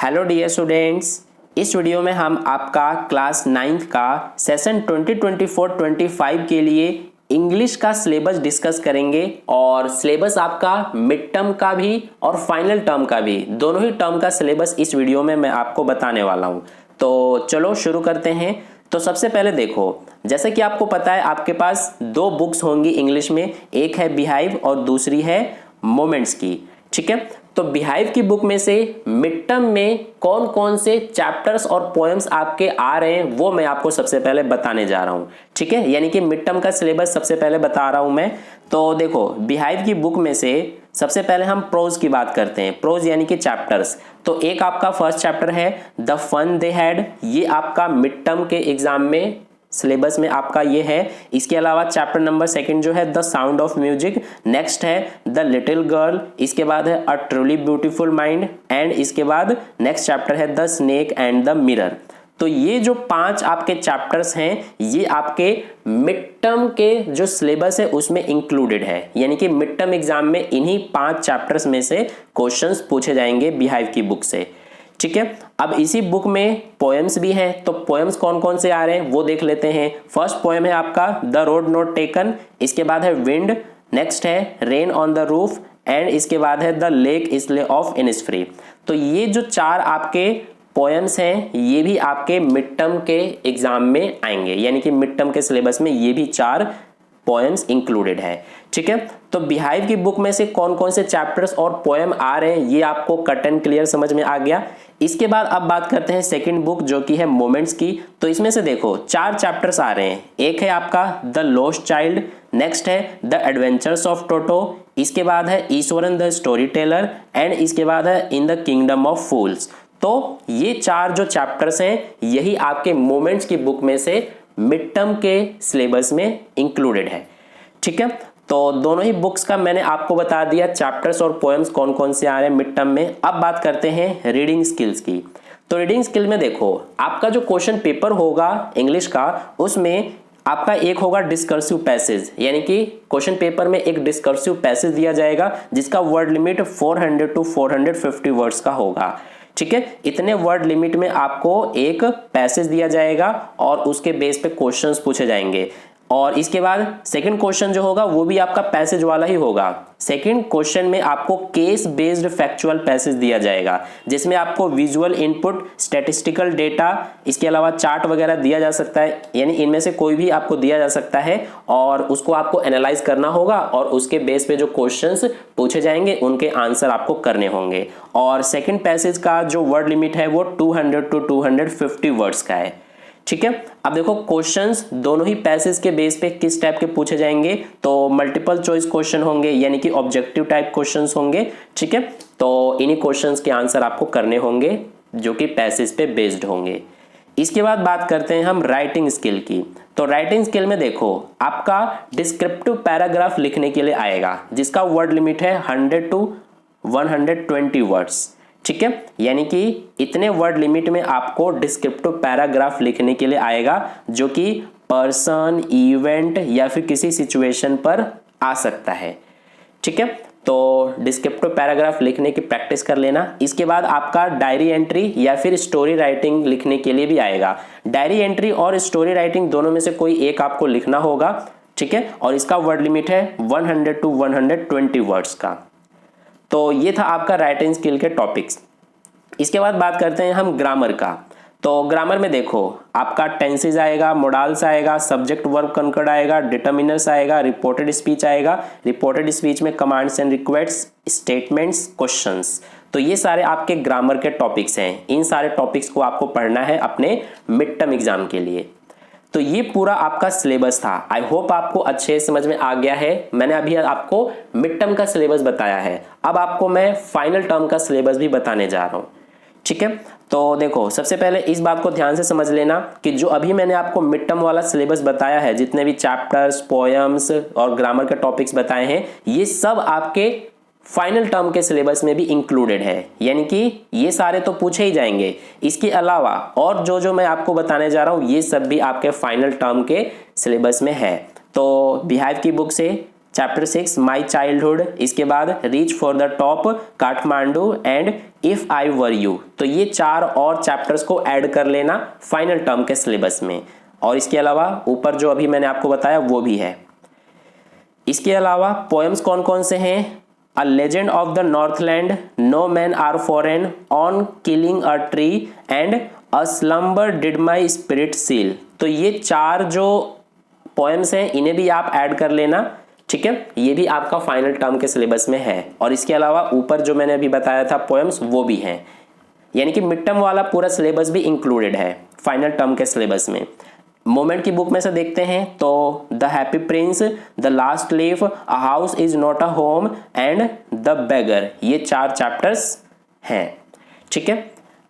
Hello dear students, इस video में हम आपका क्लास 9th का सेशन 2024-25 के लिए इंग्लिश का सिलेबस डिस्कस करेंगे और सिलेबस आपका मिड टर्म का भी और फाइनल टर्म का भी, दोनों ही टर्म का सिलेबस इस वीडियो में मैं आपको बताने वाला हूं। तो चलो शुरू करते हैं। तो सबसे पहले देखो, जैसे कि आपको पता है आपके पास दो बुक्स होंगी इंग्लिश में, एक है बिहाइव और दूसरी है मोमेंट्स की। ठीक है, तो बिहाइव की बुक में से मिड टर्म में कौन कौन से चैप्टर्स और पोएम्स आपके आ रहे हैं वो मैं आपको सबसे पहले बताने जा रहा हूं। ठीक है, यानी कि मिड टर्म का सिलेबस सबसे पहले बता रहा हूं मैं। तो देखो, बिहाइव की बुक में से सबसे पहले हम प्रोज की बात करते हैं। प्रोज यानी कि चैप्टर्स। तो एक आपका फर्स्ट चैप्टर है द फन दे हैड, ये आपका मिड टर्म के एग्जाम में सिलेबस में आपका ये है। इसके अलावा चैप्टर नंबर सेकंड जो है the sound of music, next है द लिटिल गर्ल, इसके बाद है a truly beautiful mind and इसके बाद नेक्स्ट चैप्टर है the snake and the mirror. तो ये जो 5 आपके चैप्टर्स हैं ये आपके मिड टर्म के जो सिलेबस है उसमें इंक्लूडेड है, यानी कि मिड टर्म एग्जाम में इन्हीं 5 चैप्टर्स में से क्वेश्चंस पूछे जाएंगे बिहाइव की बुक से। ठीक है, अब इसी बुक में पोएम्स भी हैं, तो पोएम्स कौन कौन से आ रहे हैं वो देख लेते हैं। फर्स्ट पोएम है आपका द रोड नॉट टेकन, इसके बाद है विंड, नेक्स्ट है rain on the roof and इसके बाद है द लेक इसले ऑफ इनिस्फ्री। तो ये जो 4 आपके पोएम्स हैं ये भी आपके मिड टर्म के एग्जाम में आएंगे, यानी कि मिड टर्म के सिलेबस में ये भी 4 पोएम्स इंक्लूडेड है। ठीक है, तो बिहाइव की बुक में से कौन कौन से चैप्टर्स और पोएम आ रहे हैं ये आपको कट एंड क्लियर समझ में आ गया। इसके बाद अब बात करते हैं सेकंड बुक जो कि है मोमेंट्स की। तो इसमें से देखो 4 चैप्टर्स आ रहे हैं। एक है आपका द लॉस्ट चाइल्ड, नेक्स्ट है द एडवेंचर्स ऑफ टोटो, इसके बाद है Eswaran the story teller and इसके बाद है इन द किंगडम ऑफ फूल्स। तो ये 4 जो चैप्टर्स हैं यही आपके मोमेंट्स की बुक में से मिड टर्म के सिलेबस में इंक्लूडेड है। ठीक है, तो दोनों ही बुक्स का मैंने आपको बता दिया चैप्टर्स और पोएम्स कौन कौन से आ रहे हैं मिड टर्म में। अब बात करते हैं रीडिंग स्किल्स की। तो रीडिंग स्किल में देखो, आपका जो क्वेश्चन पेपर होगा इंग्लिश का उसमें आपका एक होगा डिस्कर्सिव पैसेज, यानी कि क्वेश्चन पेपर में एक डिस्कर्सिव पैसेज दिया जाएगा जिसका वर्ड लिमिट 400 to 450 वर्ड्स का होगा। ठीक है, इतने वर्ड लिमिट में आपको एक पैसेज दिया जाएगा और उसके बेस पे क्वेश्चंस पूछे जाएंगे। और इसके बाद सेकंड क्वेश्चन जो होगा वो भी आपका पैसेज वाला ही होगा। सेकंड क्वेश्चन में आपको केस बेस्ड फैक्चुअल पैसेज दिया जाएगा जिसमें आपको विजुअल इनपुट, स्टैटिस्टिकल डेटा, इसके अलावा चार्ट वगैरह दिया जा सकता है, यानी इनमें से कोई भी आपको दिया जा सकता है और उसको आपको एनालाइज करना होगा और उसके बेस पे जो क्वेश्चंस पूछे जाएंगे उनके आंसर आपको करने होंगे। और सेकंड पैसेज का जो वर्ड लिमिट है वो 200 to 250 वर्ड्स का है। ठीक है, अब देखो क्वेश्चंस दोनों ही पैसेज के बेस पे किस टाइप के पूछे जाएंगे। तो मल्टीपल चॉइस क्वेश्चन होंगे, यानी कि ऑब्जेक्टिव टाइप क्वेश्चंस होंगे। ठीक है, तो इन्हीं क्वेश्चंस के आंसर आपको करने होंगे जो कि पैसेज पे बेस्ड होंगे। इसके बाद बात करते हैं हम राइटिंग स्किल की। तो राइटिंग स्किल में देखो, आपका डिस्क्रिप्टिव पैराग्राफ लिखने के लिए आएगा जिसका वर्ड लिमिट है 100 to 120 वर्ड्स। ठीक है, यानी कि इतने वर्ड लिमिट में आपको डिस्क्रिप्टिव पैराग्राफ लिखने के लिए आएगा जो कि पर्सन, इवेंट या फिर किसी सिचुएशन पर आ सकता है। ठीक है, तो डिस्क्रिप्टिव पैराग्राफ लिखने की प्रैक्टिस कर लेना। इसके बाद आपका डायरी एंट्री या फिर स्टोरी राइटिंग लिखने के लिए भी आएगा। डायरी एंट्री और स्टोरी राइटिंग दोनों में से कोई एक आपको लिखना होगा। ठीक है, और इसका वर्ड लिमिट है 100 to 120 वर्ड्स का। तो ये था आपका राइटिंग स्किल के टॉपिक्स। इसके बाद बात करते हैं हम ग्रामर का। तो ग्रामर में देखो, आपका टेंसेज आएगा, मोडाल्स आएगा, सब्जेक्ट वर्ब कंकर्ड आएगा, डिटर्मिनर्स आएगा, रिपोर्टेड स्पीच आएगा। रिपोर्टेड स्पीच में commands and requests, statements, questions. तो ये सारे आपके ग्रामर के टॉपिक्स हैं। इन सारे टॉपिक्स को आपको पढ़ना है अपने मिड टर्म एग्जाम के लिए। तो ये पूरा आपका सिलेबस था। आई होप आपको अच्छे समझ में आ गया है। मैंने अभी आपको मिड टर्म का सिलेबस बताया है, अब आपको मैं फाइनल टर्म का सिलेबस भी बताने जा रहा हूँ। ठीक है, तो देखो सबसे पहले इस बात को ध्यान से समझ लेना कि जो अभी मैंने आपको मिड टर्म वाला सिलेबस बताया है, जितने भी चैप्टर्स, पोएम्स और ग्रामर के टॉपिक्स बताए हैं, ये सब आपके फाइनल टर्म के सिलेबस में भी इंक्लूडेड है, यानी कि ये सारे तो पूछे ही जाएंगे। इसके अलावा और जो जो मैं आपको बताने जा रहा हूं ये सब भी आपके फाइनल टर्म के सिलेबस में है। तो बिहाइव की बुक से चैप्टर 6 माई चाइल्डहुड, इसके बाद reach for the top, Kathmandu and if I were you. तो ये 4 और चैप्टर्स को ऐड कर लेना फाइनल टर्म के सिलेबस में। और इसके अलावा ऊपर जो अभी मैंने आपको बताया वो भी है। इसके अलावा पोएम्स कौन कौन से हैं? A legend of the Northland, no man are foreign, on killing a tree and a slumber did my spirit seal. तो ये 4 जो पोएम्स हैं इन्हें भी आप ऐड कर लेना, ठीक है। ये भी आपका फाइनल टर्म के सिलेबस में है। और इसके अलावा ऊपर जो मैंने अभी बताया था पोएम्स वो भी हैं, यानी कि मिड टर्म वाला पूरा सिलेबस भी इंक्लूडेड है फाइनल टर्म के सिलेबस में। मोमेंट की बुक में से देखते हैं तो the happy Prince, the last leaf, a house is not a home and the beggar, ये 4 चैप्टर्स हैं, ठीक है।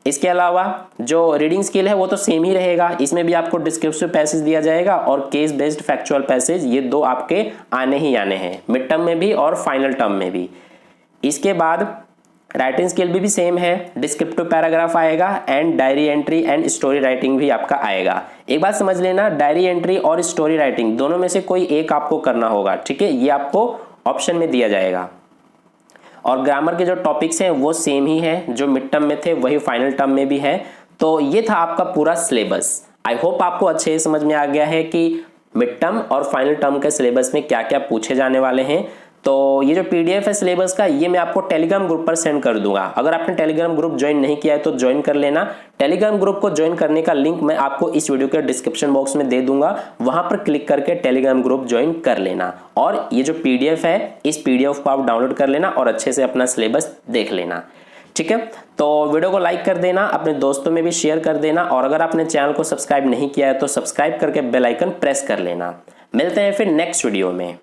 इसके अलावा जो रीडिंग स्किल है वो तो सेम ही रहेगा, इसमें भी आपको डिस्क्रिप्टिव पैसेज दिया जाएगा और केस बेस्ड फैक्चुअल पैसेज, ये 2 आपके आने ही आने हैं मिड टर्म में भी और फाइनल टर्म में भी। इसके बाद राइटिंग स्किल भी सेम है, डिस्क्रिप्टिव पैराग्राफ आएगा and diary entry and story writing भी आपका आएगा। एक बात समझ लेना, डायरी एंट्री और स्टोरी राइटिंग दोनों में से कोई एक आपको करना होगा, ठीक है, ये आपको ऑप्शन में दिया जाएगा। और ग्रामर के जो टॉपिक्स हैं वो सेम ही है, जो मिड टर्म में थे वही फाइनल टर्म में भी है। तो ये था आपका पूरा सिलेबस। आई होप आपको अच्छे से समझ में आ गया है कि मिड टर्म और फाइनल टर्म के सिलेबस में क्या क्या पूछे जाने वाले हैं। तो ये जो पीडीएफ है सिलेबस का, ये मैं आपको टेलीग्राम ग्रुप पर सेंड कर दूंगा। अगर आपने टेलीग्राम ग्रुप ज्वाइन नहीं किया है तो ज्वाइन कर लेना। टेलीग्राम ग्रुप को ज्वाइन करने का लिंक मैं आपको इस वीडियो के डिस्क्रिप्शन बॉक्स में दे दूंगा, वहां पर क्लिक करके टेलीग्राम ग्रुप ज्वाइन कर लेना। और ये जो पीडीएफ है, इस पीडीएफ को आप डाउनलोड कर लेना और अच्छे से अपना सिलेबस देख लेना, ठीक है। तो वीडियो को लाइक कर देना, अपने दोस्तों में भी शेयर कर देना, और अगर आपने चैनल को सब्सक्राइब नहीं किया है तो सब्सक्राइब करके बेल आइकन प्रेस कर लेना। मिलते हैं फिर नेक्स्ट वीडियो में।